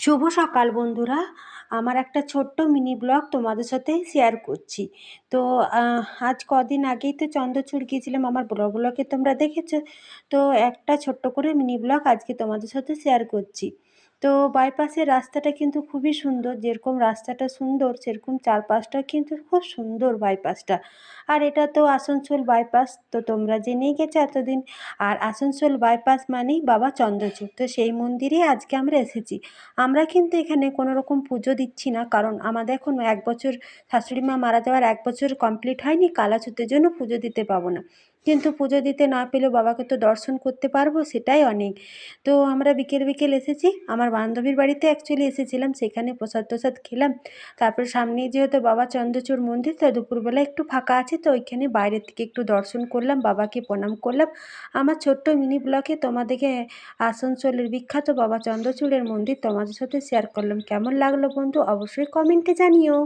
শুভ সকাল বন্ধুরা। আমার একটা ছোট্ট মিনি ব্লগ তোমাদের সাথে শেয়ার করছি। তো আজ কদিন আগেই তো চন্দ্রচূড় গিয়েছিলাম, আমার ব্লগে তোমরা দেখেছো। তো একটা ছোট্ট করে মিনি ব্লগ আজকে তোমাদের সাথে শেয়ার করছি। তো বাইপাসের রাস্তাটা কিন্তু খুবই সুন্দর, যেরকম রাস্তাটা সুন্দর সেরকম চারপাশটা কিন্তু খুব সুন্দর বাইপাসটা। আর এটা তো আসানসোল বাইপাস, তো তোমরা জেনেই গেছো এতদিন। আর আসানসোল বাইপাস মানেই বাবা চন্দ্রচূড়, তো সেই মন্দিরে আজকে আমরা এসেছি। আমরা কিন্তু এখানে কোনো রকম পুজো দিচ্ছি না, কারণ আমাদের এখনও 1 বছর, শাশুড়ি মা মারা যাওয়ার 1 বছর কমপ্লিট হয়নি, কালাছুতের জন্য পুজো দিতে পাবো না। কিন্তু পুজো দিতে না পেলেও বাবাকে তো দর্শন করতে পারবো, সেটাই অনেক। তো আমরা বিকেল বিকেল এসেছি, আমার বান্ধবীর বাড়িতে অ্যাকচুয়ালি এসেছিলাম, সেখানে প্রসাদ টসাদ খেলাম। তারপর সামনেই যেহেতু বাবা চন্দ্রচূড় মন্দির, তো দুপুরবেলা একটু ফাঁকা আছে, তো ওইখানে বাইরের থেকে একটু দর্শন করলাম, বাবাকে প্রণাম করলাম। আমার ছোট্ট মিনি ব্লগে তোমাদেরকে আসানসোলের বিখ্যাত বাবা চন্দ্রচূড়ের মন্দির তোমাদের সাথে শেয়ার করলাম। কেমন লাগলো বন্ধু অবশ্যই কমেন্টে জানিও।